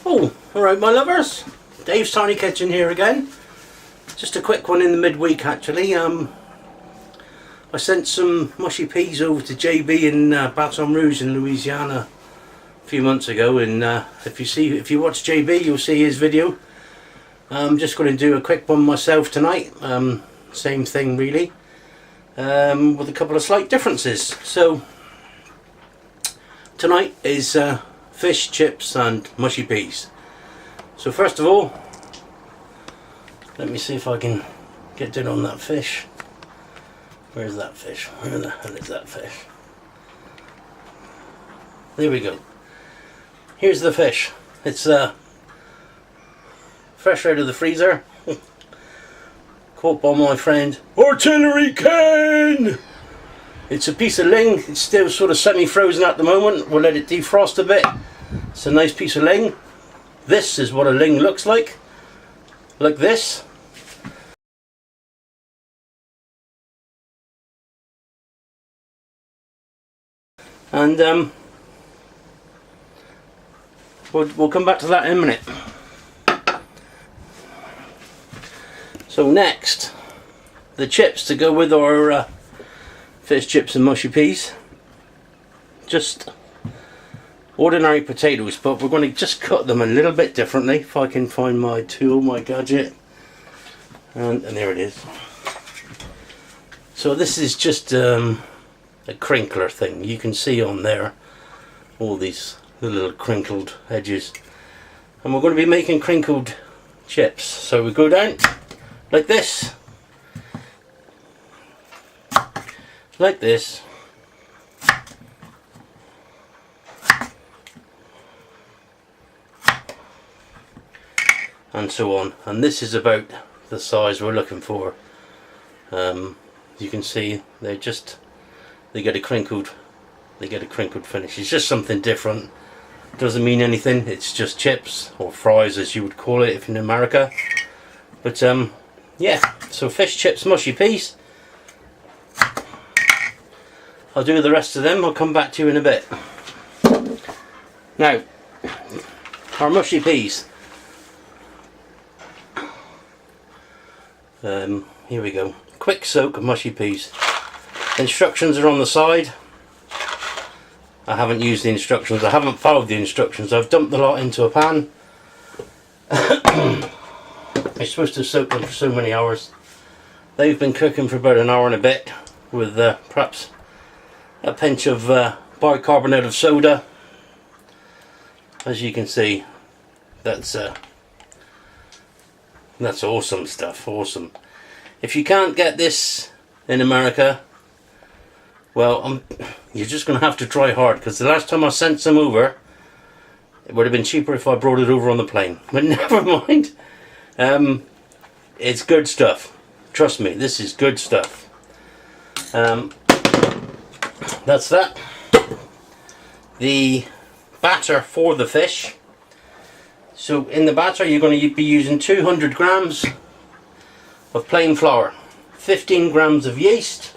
Oh, alright my lovers, Dave's Tiny Kitchen here again. Just a quick one in the midweek actually. I sent some mushy peas over to JB in Baton Rouge in Louisiana a few months ago, and if you watch JB you'll see his video. I'm just going to do a quick one myself tonight, same thing really, with a couple of slight differences. So tonight is fish, chips and mushy peas. So first of all, let me see if I can get down on that fish. Where's that fish? Where the hell is that fish? There we go. Here's the fish. It's fresh out of the freezer. Caught by my friend Artillery Ken! It's a piece of ling. It's still sort of semi-frozen at the moment. We'll let it defrost a bit. It's a nice piece of ling. This is what a ling looks like. Like this. And we'll come back to that in a minute. So next, the chips to go with our fish, chips and mushy peas. Just ordinary potatoes, but we're going to just cut them a little bit differently. If I can find my tool, my gadget, and there it is. So this is just a crinkler thing. You can see on there all these little crinkled edges, and we're going to be making crinkled chips. So we go down like this, like this, and so on, and this is about the size we're looking for. You can see they get a crinkled finish. It's just something different. Doesn't mean anything. It's just chips or fries as you would call it if in America. But yeah, so fish, chips, mushy peas. I'll do the rest of them. I'll come back to you in a bit. Now, our mushy peas. Here we go. Quick soak of mushy peas. Instructions are on the side. I haven't used the instructions. I haven't followed the instructions. I've dumped the lot into a pan. You're supposed to soak them for so many hours. They've been cooking for about an hour and a bit with perhaps a pinch of bicarbonate of soda. As you can see, that's awesome stuff. Awesome. If you can't get this in America, well, you're just going to have to try hard, because the last time I sent some over, it would have been cheaper if I brought it over on the plane. But never mind. It's good stuff. Trust me, this is good stuff. That's that. The batter for the fish. So in the batter you're going to be using 200 grams of plain flour, 15 grams of yeast,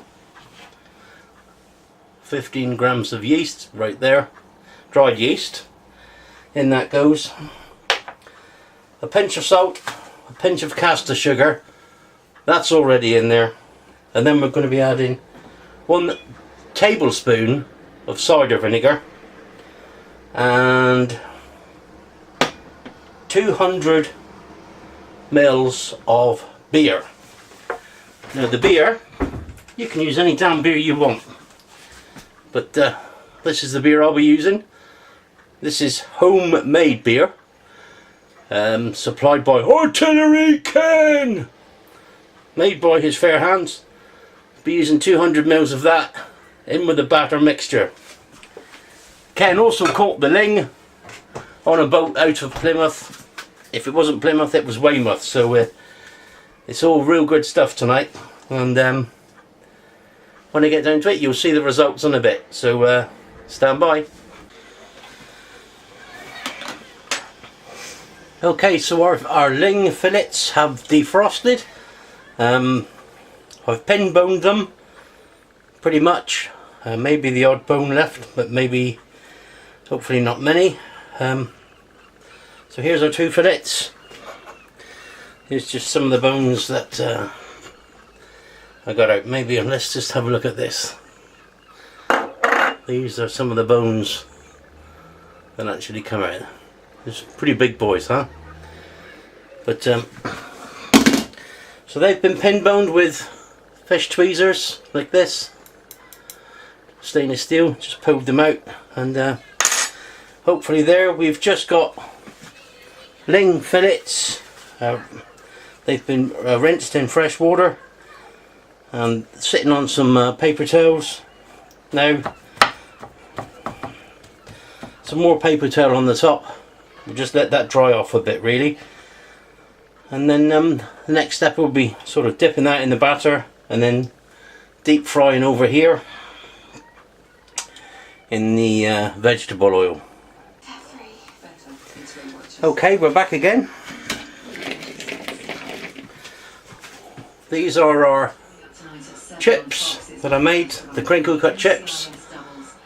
15 grams of yeast right there, dried yeast. In that goes a pinch of salt, a pinch of caster sugar, that's already in there, and then we're going to be adding 1 tablespoon of cider vinegar and 200 mils of beer. Now the beer, you can use any damn beer you want, but this is the beer I'll be using. This is homemade beer, supplied by Artillery Ken, made by his fair hands. Be using 200 mils of that in with the batter mixture. Ken also caught the ling on a boat out of Plymouth. If it wasn't Plymouth, it was Weymouth. So it's all real good stuff tonight, and when I get down to it you'll see the results in a bit, so stand by. Okay, so our ling fillets have defrosted. I've pin boned them pretty much. Maybe the odd bone left, but maybe hopefully not many. So here's our 2 fillets. Here's just some of the bones that I got out. Maybe let's just have a look at this. These are some of the bones that actually come out. It's pretty big boys, huh? But so they've been pin boned with fish tweezers like this, stainless steel. Just pulled them out, and hopefully there we've just got ling fillets. They've been rinsed in fresh water and sitting on some paper towels. Now some more paper towel on the top. We'll just let that dry off a bit really, and then the next step will be sort of dipping that in the batter and then deep frying over here in the vegetable oil. Okay, we're back again. These are our chips that I made, the crinkle cut chips,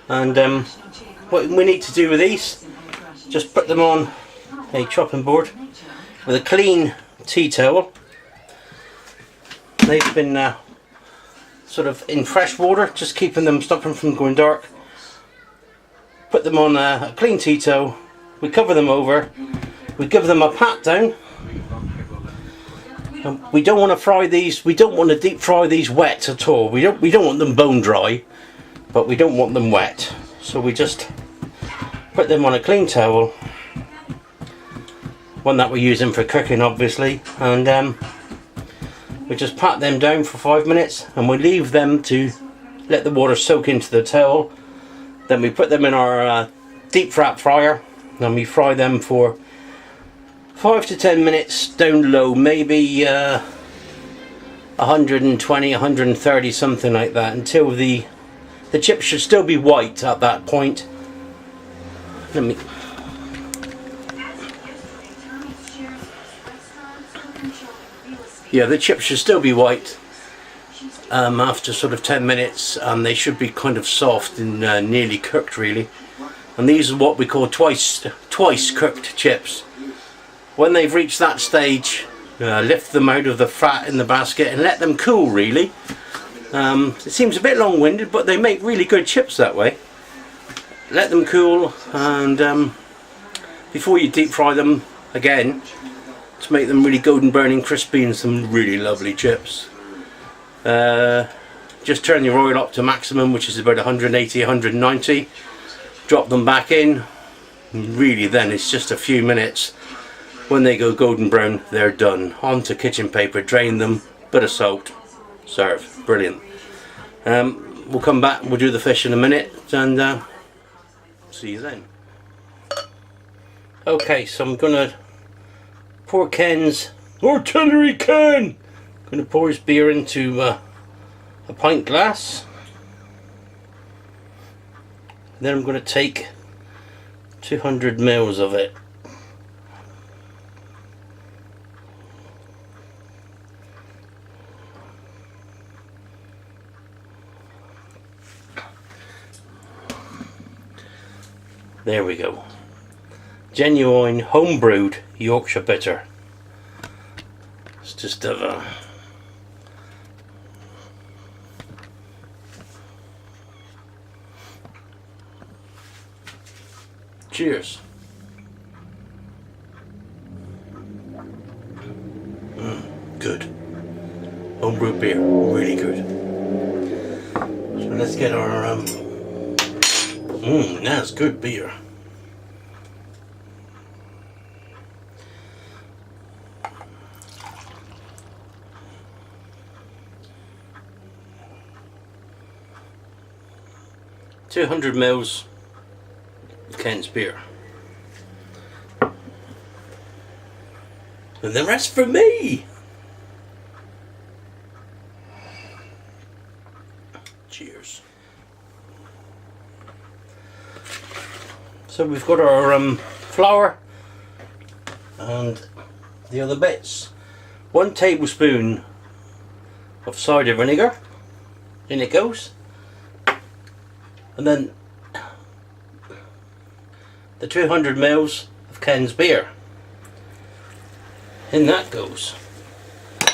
and what we need to do with these, just put them on a chopping board with a clean tea towel. They've been sort of in fresh water, just keeping them, stopping from going dark. Put them on a clean tea towel, we cover them over, we give them a pat down. We don't want to fry these, we don't want to deep fry these wet at all. We don't want them bone dry, but we don't want them wet. So we just put them on a clean towel, one that we're using for cooking obviously, and we just pat them down for 5 minutes and we leave them to let the water soak into the towel. Then we put them in our deep fat fryer and we fry them for 5 to 10 minutes down low, maybe 120, 130, something like that, until the chips should still be white at that point. Yeah, the chips should still be white after sort of 10 minutes, and they should be kind of soft and nearly cooked really. And these are what we call twice cooked chips. When they've reached that stage, lift them out of the fat in the basket and let them cool really. It seems a bit long-winded, but they make really good chips that way. Let them cool, and before you deep fry them again, to make them really golden brown and crispy and some really lovely chips. Just turn your oil up to maximum, which is about 180, 190. Drop them back in. Really then it's just a few minutes. When they go golden brown, they're done. Onto kitchen paper, drain them, bit of salt, serve. Brilliant. We'll come back, we'll do the fish in a minute, and see you then. Okay, so I'm gonna pour Ken's artillery Ken. Gonna pour his beer into a pint glass. Then I'm gonna take 200 mils of it. There we go. Genuine home-brewed Yorkshire bitter. Let's just have a... Cheers. Good. Homebrew beer, really good. So let's get our that's good beer. $200 mils of Ken's beer. And the rest for me! Cheers. So we've got our flour and the other bits. 1 tablespoon of cider vinegar, in it goes. And then the 200 mils of Ken's beer. in that goes.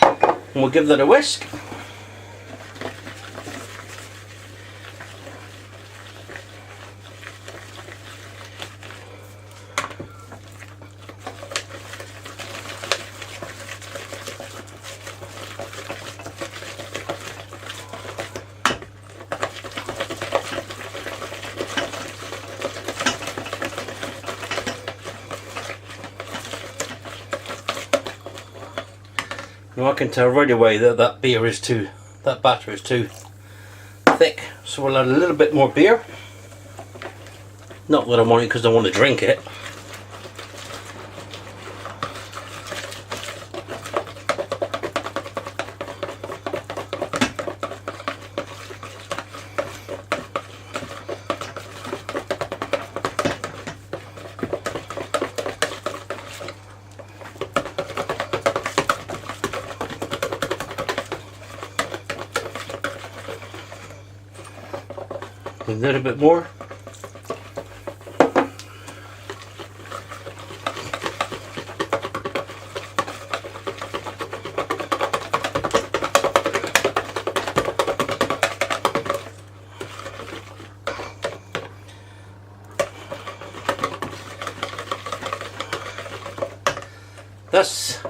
And we'll give that a whisk. Now I can tell right away that that batter is too thick, so we'll add a little bit more beer. Not that I want it because I want to drink it. A little bit more.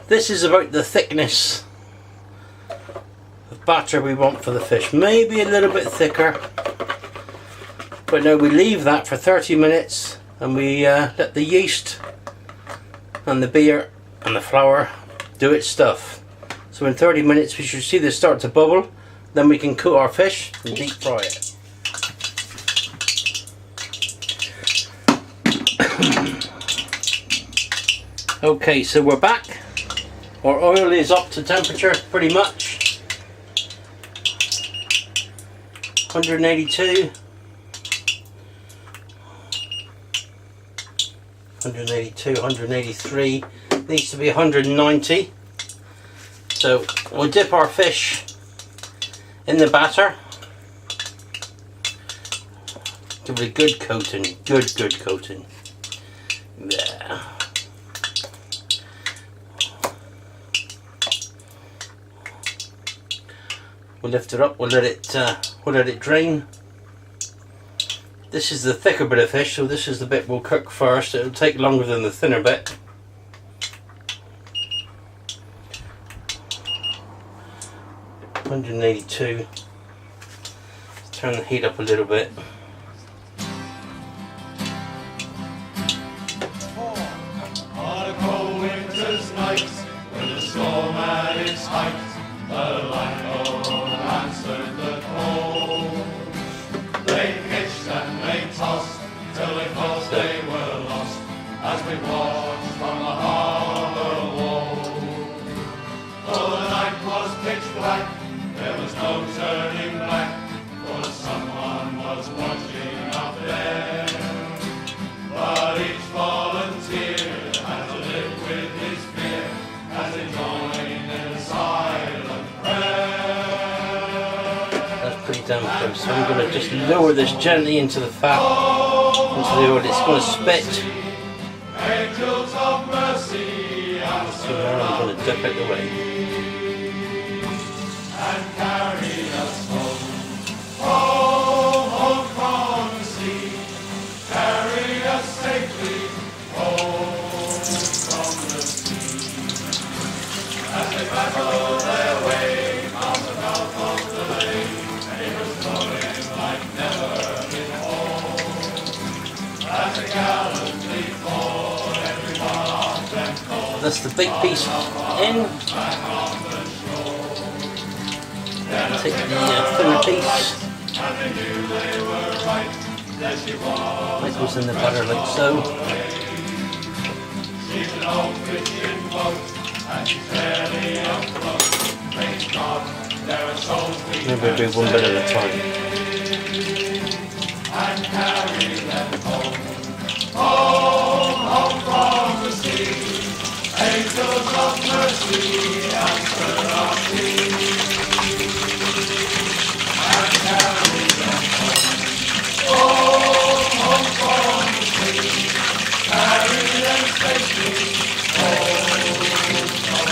This is about the thickness of batter we want for the fish. Maybe a little bit thicker. But no, we leave that for 30 minutes and we let the yeast and the beer and the flour do its stuff. So in 30 minutes we should see this start to bubble. Then we can cook our fish and deep fry it. Okay, so we're back. Our oil is up to temperature pretty much. 182. 182, 183, needs to be 190. So we'll dip our fish in the batter. Give it a good coating, good coating. Yeah. We'll lift it up, we'll let it drain. This is the thicker bit of fish, so this is the bit we'll cook first. It'll take longer than the thinner bit. $182. Let's turn the heat up a little bit. On a cold winter's night, when the storm at its height, the landlord answered the call. They pitched and they tossed till they thought they were lost, as we watched from the harbour wall. For the night was pitch black, there was no turning back, for someone was watching up there. But each volunteer had to live with his fear as they joined in silent prayer. That's pretty damn close. So I'm going to just lower this gently into the fat, into the oil. It's going to spit. Angels of mercy, So now I'm going to dip it away. and carry us home, home from the sea. Carry us safely home from the sea. As they battled their way on the mouth of the lake, and it was flowing like never before. As they gallantly fought, every one of them called. That's the big piece in. Take the thinner piece. And they knew they were right. There she was. That goes in the butter like so. She's an old fishing boat, and she's barely afloat. Thank God, there are souls we Maybe do one bit at a time. and carry them home. Home from the sea. Angels of mercy, answer our plea. And carry them home from the sea. Carry them safely home from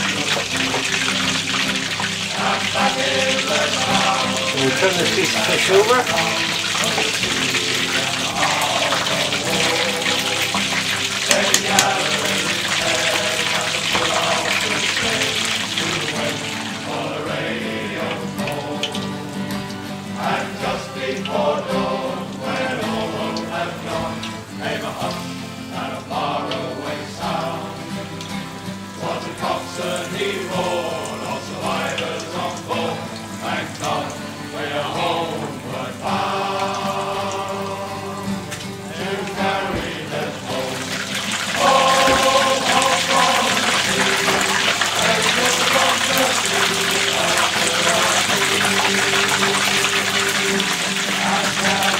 we'll turn this piece of fish over. And just before dawn, when all hope had gone, came a hush and a faraway sound. 'Twas a coxswain, he roared, all survivors on board. Thank God we're homeward bound to carry their home. Home, home from the sea, and just from the sea, after our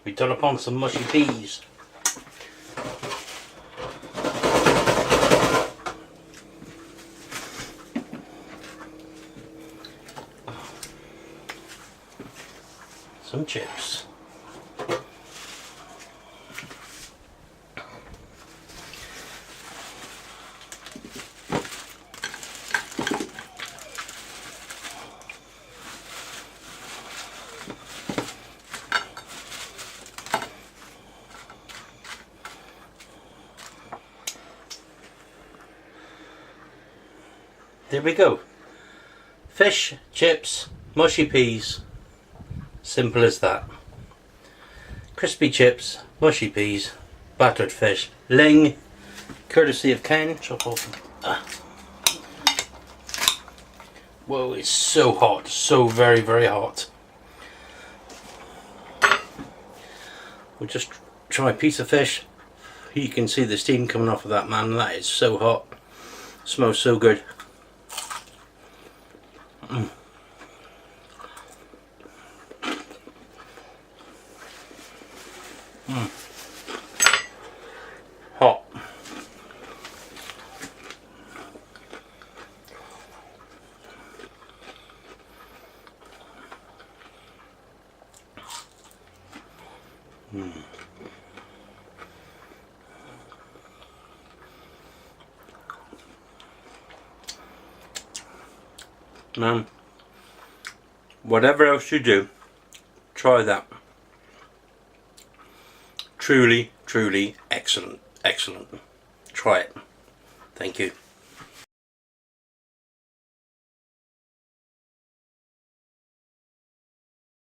We've done upon some mushy peas. Some chips. There we go. Fish, chips, mushy peas. Simple as that. Crispy chips, mushy peas, battered fish, ling, courtesy of Ken. Chop off. Whoa, it's so hot, so very, very hot. We'll just try a piece of fish. You can see the steam coming off of that, man. That is so hot. Smells so good. Hot. Man, whatever else you do, try that. Truly, truly excellent, excellent. Try it. Thank you.